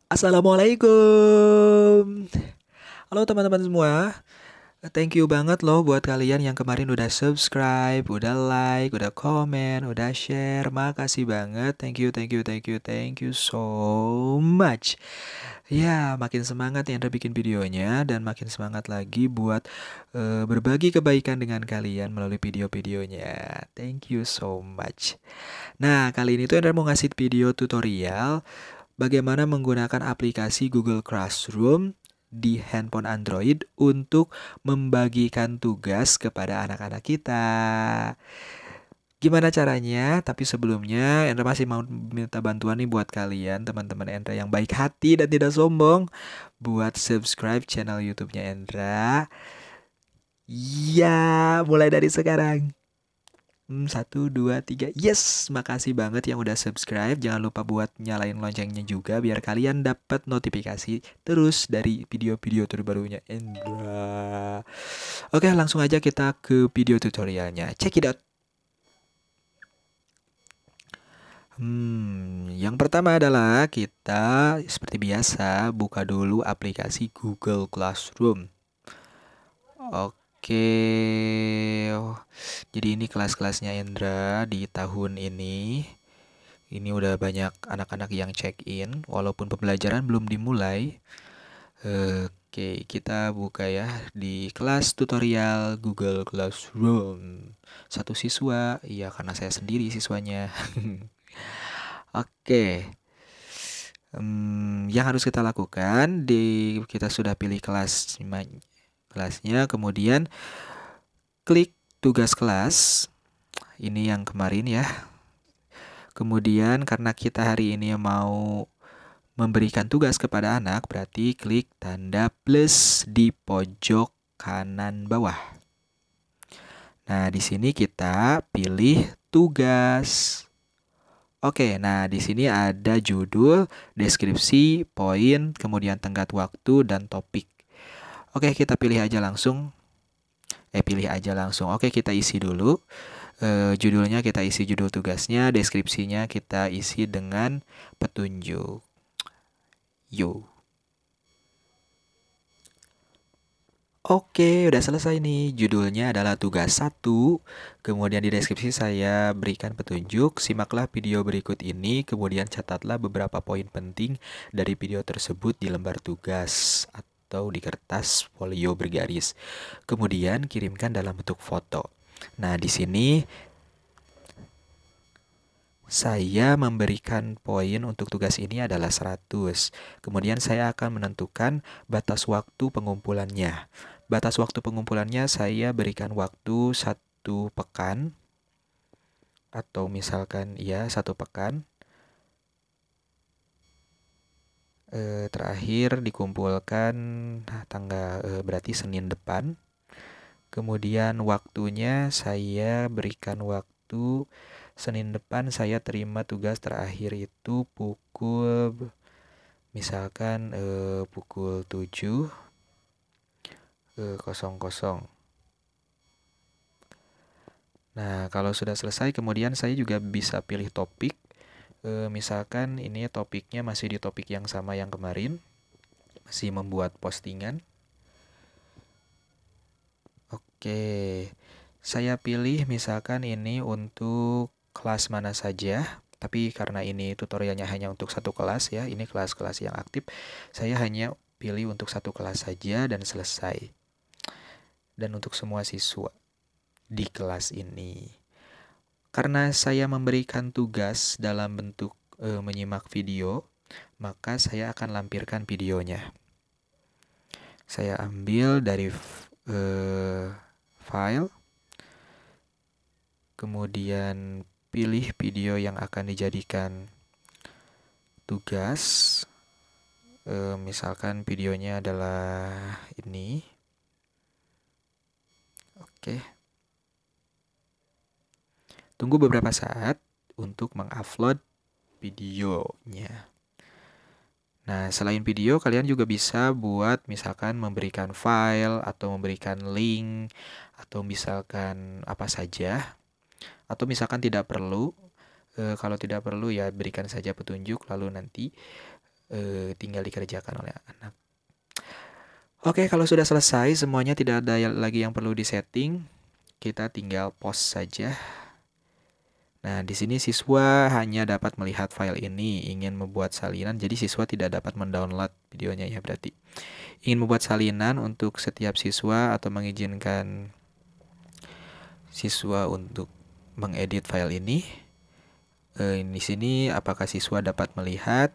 Assalamualaikum. Halo teman-teman semua. Thank you banget loh buat kalian yang kemarin udah subscribe, udah like, udah komen, udah share. Makasih banget. Thank you, thank you, thank you, thank you so much. Ya, makin semangat yang udah bikin videonya dan makin semangat lagi buat berbagi kebaikan dengan kalian melalui video-videonya. Thank you so much. Nah, kali ini tuh Ender mau ngasih video tutorial bagaimana menggunakan aplikasi Google Classroom di handphone Android untuk membagikan tugas kepada anak-anak kita. Gimana caranya? Tapi sebelumnya Endra masih mau minta bantuan nih buat kalian, teman-teman Endra yang baik hati dan tidak sombong, buat subscribe channel YouTube-nya Endra. Ya, mulai dari sekarang. 1, 2, 3. Yes, makasih banget yang udah subscribe. Jangan lupa buat nyalain loncengnya juga biar kalian dapat notifikasi terus dari video-video terbarunya Endra. Oke, langsung aja kita ke video tutorialnya. Check it out. Yang pertama adalah kita seperti biasa buka dulu aplikasi Google Classroom. Oke. Jadi ini kelas-kelasnya Endra di tahun ini. Ini udah banyak anak-anak yang check-in walaupun pembelajaran belum dimulai. Oke, kita buka ya di kelas tutorial Google Classroom. Satu siswa, iya karena saya sendiri siswanya. Oke. Yang harus kita lakukan kita sudah pilih kelasnya, kemudian klik tugas kelas. Ini yang kemarin ya. Kemudian karena kita hari ini mau memberikan tugas kepada anak, berarti klik tanda plus di pojok kanan bawah. Nah, di sini kita pilih tugas. Oke, nah di sini ada judul, deskripsi, poin, kemudian tenggat waktu dan topik. Oke, kita pilih aja langsung. Oke, kita isi dulu. Judulnya kita isi judul tugasnya, deskripsinya kita isi dengan petunjuk. Yo. Oke, udah selesai nih. Judulnya adalah tugas 1. Kemudian di deskripsi saya berikan petunjuk. Simaklah video berikut ini, kemudian catatlah beberapa poin penting dari video tersebut di lembar tugas atau di kertas folio bergaris. Kemudian kirimkan dalam bentuk foto. Nah, di sini saya memberikan poin untuk tugas ini adalah 100. Kemudian saya akan menentukan batas waktu pengumpulannya. Batas waktu pengumpulannya saya berikan waktu 1 pekan. Atau misalkan ya 1 pekan. Terakhir dikumpulkan berarti Senin depan. Kemudian waktunya saya berikan waktu Senin depan, saya terima tugas terakhir itu misalkan pukul 7.00. Nah, kalau sudah selesai kemudian saya juga bisa pilih topik. Misalkan ini topiknya masih di topik yang sama yang kemarin, masih membuat postingan. Oke, saya pilih misalkan ini untuk kelas mana saja. Tapi karena ini tutorialnya hanya untuk 1 kelas ya, ini kelas-kelas yang aktif, saya hanya pilih untuk 1 kelas saja dan selesai. Dan untuk semua siswa di kelas ini. Karena saya memberikan tugas dalam bentuk menyimak video, maka saya akan lampirkan videonya. Saya ambil dari file, kemudian pilih video yang akan dijadikan tugas. Misalkan videonya adalah ini. Oke. Tunggu beberapa saat untuk mengupload videonya. Nah, selain video, kalian juga bisa buat misalkan memberikan file atau memberikan link atau misalkan apa saja. Atau misalkan tidak perlu, kalau tidak perlu ya berikan saja petunjuk lalu nanti tinggal dikerjakan oleh anak. Oke, kalau sudah selesai semuanya, tidak ada lagi yang perlu disetting, kita tinggal post saja. Nah, di sini siswa hanya dapat melihat file ini. Ingin membuat salinan, jadi siswa tidak dapat mendownload videonya ya berarti. Ingin membuat salinan untuk setiap siswa atau mengizinkan siswa untuk mengedit file ini. Di sini apakah siswa dapat melihat,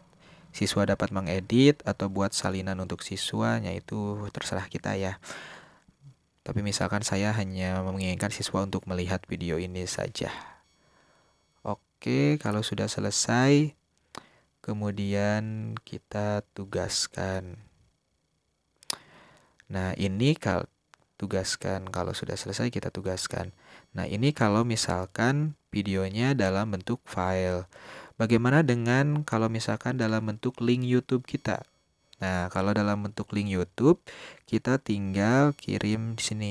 siswa dapat mengedit, atau buat salinan untuk siswanya, itu terserah kita ya. Tapi misalkan saya hanya menginginkan siswa untuk melihat video ini saja. Oke, kalau sudah selesai, kemudian kita tugaskan. Nah, ini kalau sudah selesai kita tugaskan. Nah, ini kalau misalkan videonya dalam bentuk file. Bagaimana dengan kalau misalkan dalam bentuk link YouTube kita? Nah, kalau dalam bentuk link YouTube, kita tinggal kirim di sini.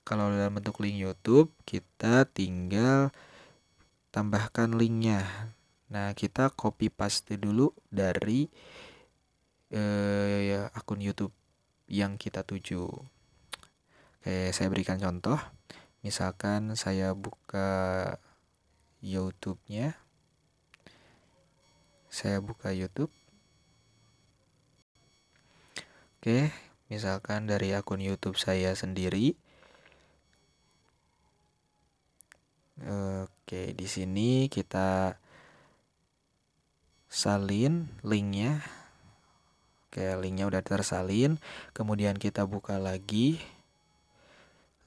Kalau dalam bentuk link YouTube, kita tinggal tambahkan linknya. Nah, kita copy paste dulu dari akun YouTube yang kita tuju. Oke, saya berikan contoh. Misalkan saya buka YouTube-nya. Saya buka YouTube. Oke, misalkan dari akun YouTube saya sendiri. Oke, di sini kita salin linknya. Oke, linknya udah tersalin. Kemudian kita buka lagi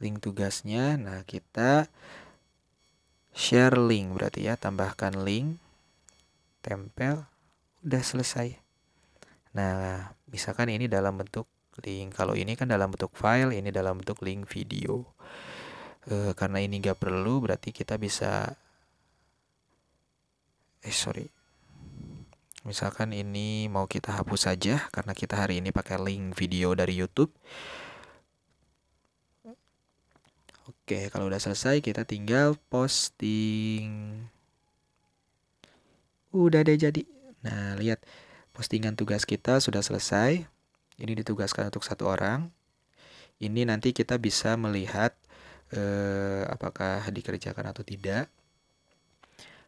link tugasnya. Nah, kita share link berarti ya, tambahkan link, tempel, udah selesai. Nah, misalkan ini dalam bentuk link. Kalau ini kan dalam bentuk file, ini dalam bentuk link video. Karena ini gak perlu, berarti kita bisa misalkan ini mau kita hapus saja karena kita hari ini pakai link video dari YouTube. Oke, kalau udah selesai kita tinggal posting. Udah deh jadi. Nah, lihat postingan tugas kita sudah selesai. Ini ditugaskan untuk 1 orang. Ini nanti kita bisa melihat apakah dikerjakan atau tidak.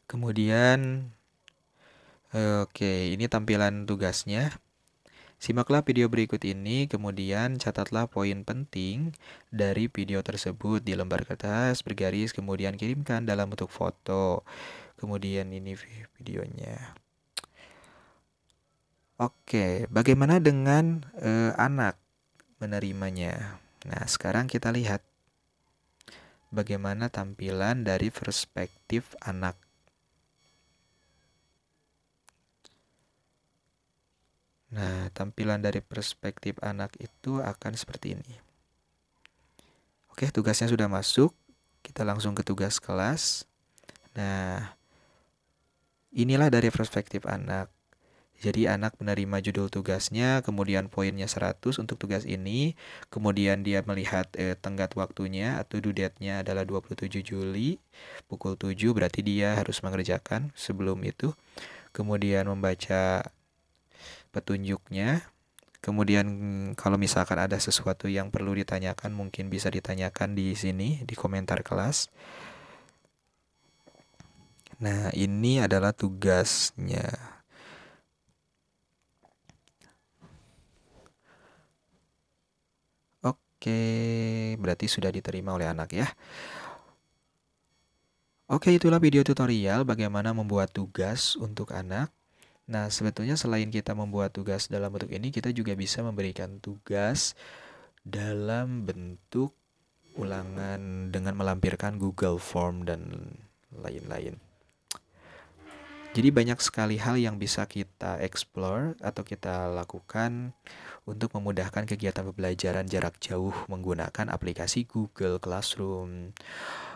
Kemudian ini tampilan tugasnya. Simaklah video berikut ini, kemudian catatlah poin penting dari video tersebut di lembar kertas bergaris, kemudian kirimkan dalam bentuk foto. Kemudian ini videonya. Oke, bagaimana dengan anak menerimanya? Nah, sekarang kita lihat bagaimana tampilan dari perspektif anak. Nah, tampilan dari perspektif anak itu akan seperti ini. Oke, tugasnya sudah masuk. Kita langsung ke tugas kelas. Nah, inilah dari perspektif anak. Jadi anak menerima judul tugasnya, kemudian poinnya 100 untuk tugas ini. Kemudian dia melihat tenggat waktunya atau due date-nya adalah 27 Juli pukul 7, berarti dia harus mengerjakan sebelum itu. Kemudian membaca petunjuknya. Kemudian kalau misalkan ada sesuatu yang perlu ditanyakan, mungkin bisa ditanyakan di sini di komentar kelas. Nah, ini adalah tugasnya. Oke, berarti sudah diterima oleh anak ya. Oke, itulah video tutorial bagaimana membuat tugas untuk anak. Nah, sebetulnya selain kita membuat tugas dalam bentuk ini, kita juga bisa memberikan tugas dalam bentuk ulangan dengan melampirkan Google Form dan lain-lain. Jadi banyak sekali hal yang bisa kita explore atau kita lakukan untuk memudahkan kegiatan pembelajaran jarak jauh menggunakan aplikasi Google Classroom.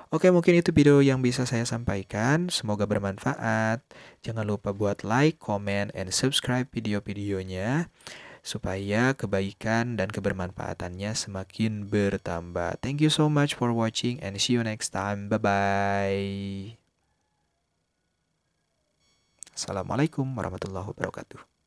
Oke, mungkin itu video yang bisa saya sampaikan. Semoga bermanfaat. Jangan lupa buat like, comment, and subscribe video-videonya supaya kebaikan dan kebermanfaatannya semakin bertambah. Thank you so much for watching and see you next time. Bye-bye. Assalamualaikum warahmatullahi wabarakatuh.